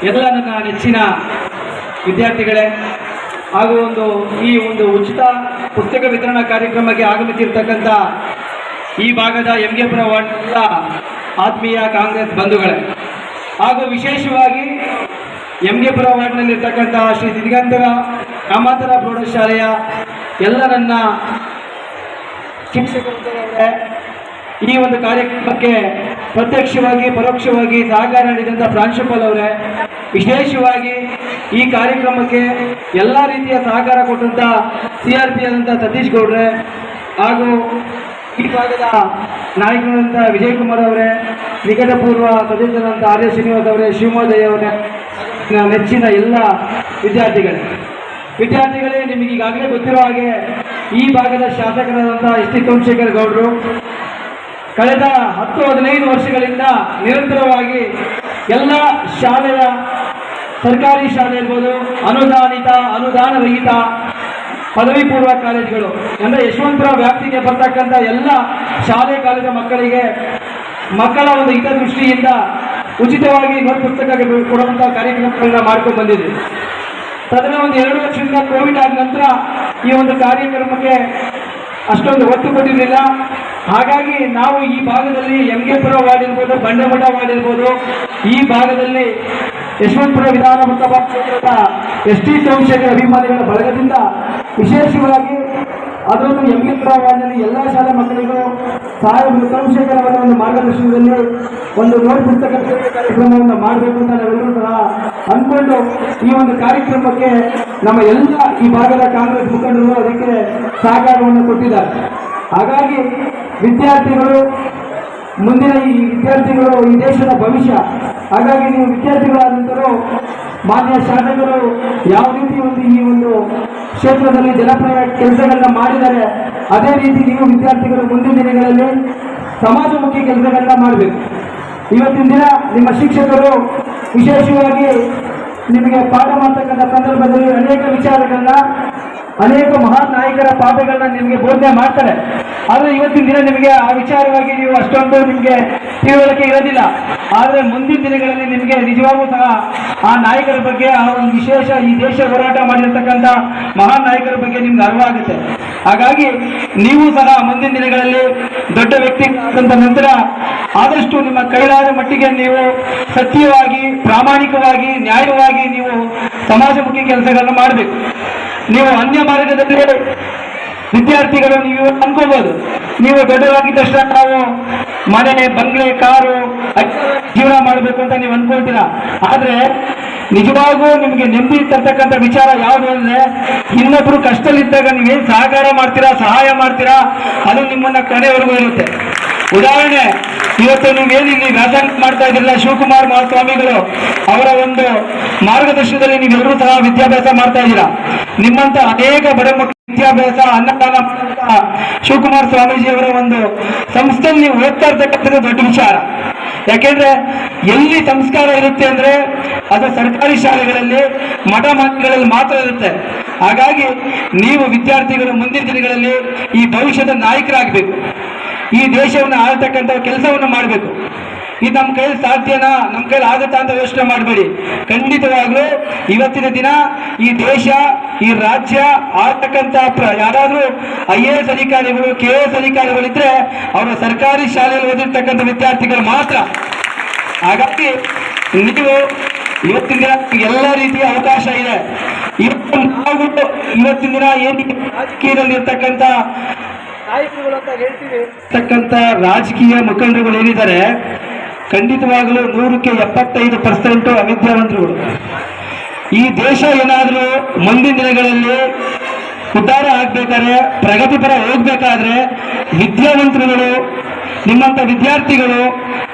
ಎಲ್ಲ ನನ್ನ ನೆಚ್ಚಿನ ವಿದ್ಯಾರ್ಥಿಗಳೇ ಹಾಗೂ ಈ ಉಚಿತ ಪುಸ್ತಕ ವಿತರಣಾ ಕಾರ್ಯಕ್ರಮಕ್ಕೆ ಆಗಮಿಸಿರ್ತಕ್ಕಂಥ ಈ ಭಾಗದ ಎಂಗೆಪುರ ವಾರ್ಡ್ನ ಆತ್ಮೀಯ ಕಾಂಗ್ರೆಸ್ ಬಂಧುಗಳೇ ಹಾಗೂ ವಿಶೇಷವಾಗಿ ಎಂಗೆಪುರ ವಾರ್ಡ್ನಲ್ಲಿರ್ತಕ್ಕಂಥ ಶ್ರೀ ಸಿದ್ಧಗಂಗರ ಕಾಮಾಂತರ ಪ್ರೌಢಶಾಲೆಯ ಎಲ್ಲ ನನ್ನ ಶಿಕ್ಷಕರೇ, ಈ ಕಾರ್ಯಕ್ರಮಕ್ಕೆ ಪ್ರತ್ಯಕ್ಷವಾಗಿ ಪರೋಕ್ಷವಾಗಿ ಸಹಕಾರ ನೀಡಿದಂಥ ಪ್ರಾಂಶುಪಾಲ್ ಅವರೇ, ವಿಶೇಷವಾಗಿ ಈ ಕಾರ್ಯಕ್ರಮಕ್ಕೆ ಎಲ್ಲ ರೀತಿಯ ಸಹಕಾರ ಕೊಟ್ಟಂಥ CRP ಆದಂಥ ಸತೀಶ್ ಗೌಡ್ರೆ ಹಾಗೂ ಈ ಭಾಗದ ನಾಯಕರಾದಂಥ ವಿಜಯ್ ಕುಮಾರ್ ಅವರೇ, ನಿಕಟಪೂರ್ವ ಸದಸ್ಯರಾದಂಥ ಆರ್ಯ ಶ್ರೀನಿವಾಸ್ ಅವರೇ, ಶಿವಮೋದಯ್ಯ ಅವರೇ, ನೆಚ್ಚಿನ ಎಲ್ಲ ವಿದ್ಯಾರ್ಥಿಗಳೇ, ನಿಮಗೆ ಈಗಾಗಲೇ ಗೊತ್ತಿರೋ ಹಾಗೆ ಈ ಭಾಗದ ಶಾಸಕರಾದಂಥ SD ಸೋಮಶೇಖರ್ ಗೌಡರು ಕಳೆದ 10-15 ವರ್ಷಗಳಿಂದ ನಿರಂತರವಾಗಿ ಎಲ್ಲ ಶಾಲೆಯ ಸರ್ಕಾರಿ ಶಾಲೆ ಇರ್ಬೋದು, ಅನುದಾನಿತ ಅನುದಾನರಹಿತ ಪದವಿ ಪೂರ್ವ ಕಾಲೇಜುಗಳು ಅಂದರೆ ಯಶವಂತಪುರ ವ್ಯಾಪ್ತಿಗೆ ಬರ್ತಕ್ಕಂಥ ಎಲ್ಲ ಶಾಲೆ ಕಾಲೇಜು ಮಕ್ಕಳ ಹಿತದೃಷ್ಟಿಯಿಂದ ಉಚಿತವಾಗಿ ನೋಟ್ ಪುಸ್ತಕ ಕೊಡುವಂಥ ಕಾರ್ಯಕ್ರಮಗಳನ್ನ ಮಾಡ್ಕೊಂಡು ಬಂದಿದೆ. ತದನ 2 ವರ್ಷದಿಂದ ಕೋವಿಡ್ ಆದ ನಂತರ ಈ ಕಾರ್ಯಕ್ರಮಕ್ಕೆ ಅಷ್ಟೊಂದು ಒತ್ತು ಕೊಟ್ಟಿರಲಿಲ್ಲ. ಹಾಗಾಗಿ ನಾವು ಈ ಭಾಗದಲ್ಲಿ ಎಂಗೆಪುರ ವಾರ್ಡ್ ಇರ್ಬೋದು, ಬಂಡೆಮಠ ವಾರ್ಡ್ ಇರ್ಬೋದು, ಈ ಭಾಗದಲ್ಲಿ ಯಶವಂತಪುರ ವಿಧಾನಸಭಾ ಕ್ಷೇತ್ರದ SD ಸೋಮಶೇಖರ್ ಅಭಿಮಾನಿಗಳ ಬಳಗದಿಂದ ವಿಶೇಷವಾಗಿ ಅದರಲ್ಲೂ ಎಂಗೆಪುರ ವಾರ್ಡ್ನಲ್ಲಿ ಎಲ್ಲ ಶಾಲಾ ಮಕ್ಕಳಿಗೂ ಸಾಹೇಬರು ಸೋಮಶೇಖರ್ ಅವರ ಮಾರ್ಗದರ್ಶನದಲ್ಲಿ ನೋಟ್ ಪುಸ್ತಕ ಕಾರ್ಯಕ್ರಮವನ್ನು ಮಾಡಬೇಕು ಅಂತ ನಾವೆಲ್ಲರೂ ಸಹ ಅಂದ್ಕೊಂಡು ಈ ಕಾರ್ಯಕ್ರಮಕ್ಕೆ ನಮ್ಮ ಎಲ್ಲ ಈ ಭಾಗದ ಕಾಂಗ್ರೆಸ್ ಮುಖಂಡರು ಅದಕ್ಕೆ ಸಹಕಾರವನ್ನು ಕೊಟ್ಟಿದ್ದಾರೆ. ಹಾಗಾಗಿ ವಿದ್ಯಾರ್ಥಿಗಳು ಮುಂದಿನ ಈ ದೇಶದ ಭವಿಷ್ಯ. ಹಾಗಾಗಿ ನೀವು ವಿದ್ಯಾರ್ಥಿಗಳಾದಂತರೂ ಮಾನ್ಯ ಶಾಸಕರು ಯಾವ ರೀತಿ ಈ ಕ್ಷೇತ್ರದಲ್ಲಿ ಜನಪ್ರಿಯ ಕೆಲಸಗಳನ್ನ ಮಾಡಿದರೆ ಅದೇ ರೀತಿ ನೀವು ವಿದ್ಯಾರ್ಥಿಗಳು ಮುಂದಿನ ದಿನಗಳಲ್ಲಿ ಸಮಾಜಮುಖಿ ಕೆಲಸಗಳನ್ನ ಮಾಡಬೇಕು. ಇವತ್ತಿನ ದಿನ ನಿಮ್ಮ ಶಿಕ್ಷಕರು ವಿಶೇಷವಾಗಿ ನಿಮಗೆ ಪಾಠ ಮಾಡ್ತಕ್ಕಂಥ ಸಂದರ್ಭದಲ್ಲಿ ಅನೇಕ ವಿಚಾರಗಳನ್ನ, ಅನೇಕ ಮಹಾನ್ ನಾಯಕರ ಪಾಠಗಳನ್ನ ನಿಮಗೆ ಬೋಧನೆ ಮಾಡ್ತಾರೆ. ಆದರೆ ಇವತ್ತಿನ ದಿನ ನಿಮಗೆ ಆ ವಿಚಾರವಾಗಿ ನೀವು ಅಷ್ಟೊಂದು ನಿಮಗೆ ತಿಳುವಳಿಕೆ ಇರೋದಿಲ್ಲ. ಆದರೆ ಮುಂದಿನ ದಿನಗಳಲ್ಲಿ ನಿಮಗೆ ನಿಜವಾಗೂ ಸಹ ಆ ನಾಯಕರ ಬಗ್ಗೆ, ಆ ವಿಶೇಷ ಈ ದೇಶ ಹೋರಾಟ ಮಾಡಿರ್ತಕ್ಕಂಥ ಮಹಾನ್ ನಾಯಕರ ಬಗ್ಗೆ ನಿಮ್ಗೆ ಅರಿವಾಗುತ್ತೆ. ಹಾಗಾಗಿ ನೀವು ಸಹ ಮುಂದಿನ ದಿನಗಳಲ್ಲಿ ದೊಡ್ಡ ವ್ಯಕ್ತಿ ಆದಂತ ನಂತರ ಆದಷ್ಟು ನಿಮ್ಮ ಕೈಲಾದ ಮಟ್ಟಿಗೆ ನೀವು ಸತ್ಯವಾಗಿ, ಪ್ರಾಮಾಣಿಕವಾಗಿ, ನ್ಯಾಯವಾಗಿ ನೀವು ಸಮಾಜಮುಖಿ ಕೆಲಸಗಳನ್ನ ಮಾಡಬೇಕು. ನೀವು ಅನ್ಯ ಮಾರ್ಗದಲ್ಲಿ ವಿದ್ಯಾರ್ಥಿಗಳು ನೀವು ಅನ್ಕೋಬಹುದು, ನೀವು ದೊಡ್ಡವಾಗಿದ್ದ ತಕ್ಷಣ ನಾವು ಮನೆ, ಬಂಗ್ಲೆ, ಕಾರು ಜೀವನ ಮಾಡಬೇಕು ಅಂತ ನೀವು ಅನ್ಕೊಳ್ತೀರಾ. ಆದ್ರೆ ನಿಜವಾಗೂ ನಿಮಗೆ ನೆಮ್ಮದಿ ತರ್ತಕ್ಕಂಥ ವಿಚಾರ ಯಾವುದು ಅಂದ್ರೆ, ಇನ್ನೊಬ್ರು ಕಷ್ಟದಲ್ಲಿದ್ದಾಗ ನೀವೇನು ಸಹಕಾರ ಮಾಡ್ತೀರಾ, ಸಹಾಯ ಮಾಡ್ತೀರಾ, ಅದು ನಿಮ್ಮನ್ನ ಕಡೆಯವರೆಗೂ ಇರುತ್ತೆ. ಉದಾಹರಣೆ, ಇವತ್ತು ನೀವೇನು ಇಲ್ಲಿ ವ್ಯಾಸಂಗ ಮಾಡ್ತಾ ಇದ್ದಿಲ್ಲ, ಶಿವಕುಮಾರ್ ಮಹಾಸ್ವಾಮಿಗಳು ಅವರ ಮಾರ್ಗದರ್ಶನದಲ್ಲಿ ನೀವೆಲ್ಲರೂ ಸಹ ವಿದ್ಯಾಭ್ಯಾಸ ಮಾಡ್ತಾ ಇದ್ದೀರಾ. ನಿಮ್ಮಂತ ಅನೇಕ ಬಡ ಮಕ್ಕಳ ವಿದ್ಯಾಭ್ಯಾಸ, ಅನ್ನದಾನ ಶಿವಕುಮಾರ್ ಸ್ವಾಮೀಜಿಯವರ ಸಂಸ್ಥೆಯಲ್ಲಿ ನೀವು ಓದ್ತಾ ಇರ್ತಕ್ಕಂಥದ್ದು ದೊಡ್ಡ ವಿಚಾರ. ಯಾಕೆಂದ್ರೆ ಎಲ್ಲಿ ಸಂಸ್ಕಾರ ಇರುತ್ತೆ ಅಂದ್ರೆ ಅದು ಸರ್ಕಾರಿ ಶಾಲೆಗಳಲ್ಲಿ, ಮಠ ಮಂದಿರಗಳಲ್ಲಿ ಮಾತ್ರ ಇರುತ್ತೆ. ಹಾಗಾಗಿ ನೀವು ವಿದ್ಯಾರ್ಥಿಗಳು ಮುಂದಿನ ದಿನಗಳಲ್ಲಿ ಈ ಭವಿಷ್ಯದ ನಾಯಕರಾಗಬೇಕು, ಈ ದೇಶವನ್ನು ಆಳ್ತಕ್ಕಂಥ ಕೆಲಸವನ್ನು ಮಾಡಬೇಕು. ಇದು ನಮ್ಮ ಕೈಯಲ್ಲಿ ಸಾಧ್ಯನಾ, ನಮ್ಮ ಕೈಯಲ್ಲಿ ಆಗುತ್ತಾ ಅಂತ ಯೋಚನೆ ಮಾಡಬೇಡಿ. ಖಂಡಿತವಾಗ್ಲೂ ಇವತ್ತಿನ ದಿನ ಈ ದೇಶ, ಈ ರಾಜ್ಯ ಆಳ್ತಕ್ಕಂಥ ಯಾರಾದರೂ IAS ಅಧಿಕಾರಿಗಳು, KS ಅಧಿಕಾರಿಗಳಿದ್ರೆ ಅವರ ಸರ್ಕಾರಿ ಶಾಲೆಯಲ್ಲಿ ಓದಿರ್ತಕ್ಕಂಥ ವಿದ್ಯಾರ್ಥಿಗಳು ಮಾತ್ರ. ಹಾಗಾಗಿ ನೀವು ಇವತ್ತಿನ ದಿನ ಎಲ್ಲ ರೀತಿಯ ಅವಕಾಶ ಇದೆ. ಇವತ್ತು ನಾವು ಇವತ್ತಿನ ದಿನ ಏನು ರಾಜಕೀಯದಲ್ಲಿ ಇರ್ತಕ್ಕಂಥ ನಾಯಕರುಗಳು ಅಂತ ಹೇಳ್ತೀವಿ, ಇರ್ತಕ್ಕಂಥ ರಾಜಕೀಯ ಮುಖಂಡರುಗಳು ಏನಿದ್ದಾರೆ, ಖಂಡಿತವಾಗಲೂ 100ಕ್ಕೆ 75% ಅವಿದ್ಯಾವಂತರುಗಳು. ಈ ದೇಶ ಏನಾದರೂ ಮುಂದಿನ ದಿನಗಳಲ್ಲಿ ಉದ್ಧಾರ ಆಗ್ಬೇಕಾದ್ರೆ, ಪ್ರಗತಿಪರ ಹೋಗ್ಬೇಕಾದ್ರೆ ವಿದ್ಯಾವಂತರುಗಳು, ನಿಮ್ಮಂಥ ವಿದ್ಯಾರ್ಥಿಗಳು,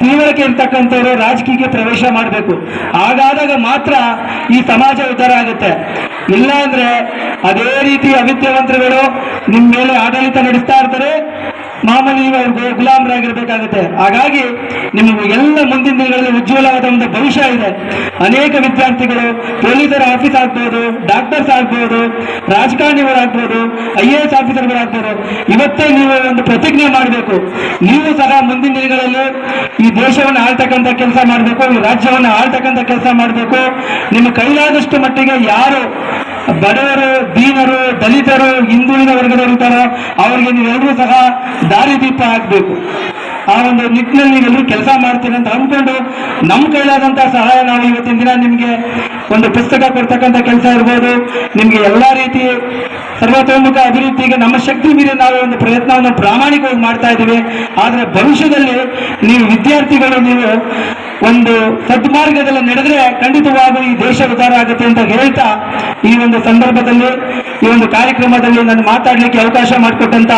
ತಿಳುವಳಿಕೆ ಇರ್ತಕ್ಕಂಥವ್ರು ರಾಜಕೀಯಕ್ಕೆ ಪ್ರವೇಶ ಮಾಡಬೇಕು. ಹಾಗಾದಾಗ ಮಾತ್ರ ಈ ಸಮಾಜ ಉದ್ಧಾರ ಆಗುತ್ತೆ. ಇಲ್ಲ ಅಂದ್ರೆ ಅದೇ ರೀತಿ ಅವಿದ್ಯಾವಂತರುಗಳು ನಿಮ್ಮ ಮೇಲೆ ಆಡಳಿತ ನಡೆಸ್ತಾ ಇರ್ತಾರೆ. ಮಾಮೂಲಿ ಅವ್ರಿಗೆ ಗುಲಾಮರಾಗಿರ್ಬೇಕಾಗುತ್ತೆ. ಹಾಗಾಗಿ ನಿಮಗೆ ಎಲ್ಲ ಮುಂದಿನ ದಿನಗಳಲ್ಲಿ ಉಜ್ವಲವಾದ ಒಂದು ಭವಿಷ್ಯ ಇದೆ. ಅನೇಕ ವಿದ್ಯಾರ್ಥಿಗಳು ಪೊಲೀಸರ ಆಫೀಸ್ ಆಗ್ಬೋದು, ಡಾಕ್ಟರ್ಸ್ ಆಗ್ಬೋದು, ರಾಜಕಾರಣಿಗಳಾಗ್ಬೋದು, IAS ಆಫೀಸರ್ಗಳಾಗ್ಬೋದು. ಇವತ್ತೇ ನೀವು ಒಂದು ಪ್ರತಿಜ್ಞೆ ಮಾಡಬೇಕು. ನೀವು ಸಹ ಮುಂದಿನ ದಿನಗಳಲ್ಲಿ ಈ ದೇಶವನ್ನು ಆಳ್ತಕ್ಕಂಥ ಕೆಲಸ ಮಾಡಬೇಕು, ಈ ರಾಜ್ಯವನ್ನು ಆಳ್ತಕ್ಕಂಥ ಕೆಲಸ ಮಾಡಬೇಕು. ನಿಮ್ಮ ಕೈಲಾದಷ್ಟು ಮಟ್ಟಿಗೆ ಯಾರು ಬಡವರು, ದೀನರು, ದಲಿತರು, ಹಿಂದುಳಿದ ವರ್ಗದವರು ಇದ್ದಾರೋ ಅವರಿಗೆ ನೀವೆಲ್ಲರೂ ಸಹ ದಾರಿದೀಪ ಆಗಬೇಕು. ಆ ಒಂದು ನಿಟ್ಟಿನಲ್ಲಿ ನೀವೆಲ್ಲರೂ ಕೆಲಸ ಮಾಡ್ತೀರಿ ಅಂತ ಅಂದ್ಕೊಂಡು ನಮ್ಮ ಕೈಲಾದಂತಹ ಸಹಾಯ ನಾವು ಇವತ್ತಿನ ದಿನ ನಿಮಗೆ ಒಂದು ಪುಸ್ತಕ ಕೊಡ್ತಕ್ಕಂಥ ಕೆಲಸ ಇರ್ಬೋದು, ನಿಮಗೆ ಎಲ್ಲ ರೀತಿ ಸರ್ವತೋಮುಖ ಅಭಿವೃದ್ಧಿಗೆ ನಮ್ಮ ಶಕ್ತಿ ಮೀರಿ ನಾವು ಒಂದು ಪ್ರಯತ್ನವನ್ನು ಪ್ರಾಮಾಣಿಕವಾಗಿ ಮಾಡ್ತಾ ಇದ್ದೀವಿ. ಆದರೆ ಭವಿಷ್ಯದಲ್ಲಿ ನೀವು ವಿದ್ಯಾರ್ಥಿಗಳು ನೀವು ಒಂದು ಸದ್ಮಾರ್ಗದಲ್ಲಿ ನಡೆದ್ರೆ ಖಂಡಿತವಾಗೂ ಈ ದೇಶ ಉದ್ಧಾರ ಆಗುತ್ತೆ ಅಂತ ಹೇಳ್ತಾ ಈ ಒಂದು ಸಂದರ್ಭದಲ್ಲಿ ಈ ಒಂದು ಕಾರ್ಯಕ್ರಮದಲ್ಲಿ ನಾನು ಮಾತಾಡಲಿಕ್ಕೆ ಅವಕಾಶ ಮಾಡಿಕೊಟ್ಟಂತ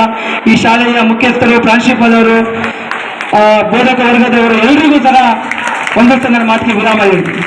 ಈ ಶಾಲೆಯ ಮುಖ್ಯಸ್ಥರು, ಪ್ರಾಂಶುಪಾಲರು, ಬೋಧಕ ವರ್ಗದವರು ಎಲ್ರಿಗೂ ಸಹ ಒಂದಷ್ಟು ನನ್ನ ಮಾತಿಗೆ ವಿರಾಮ ಹೇಳ್ತೀನಿ.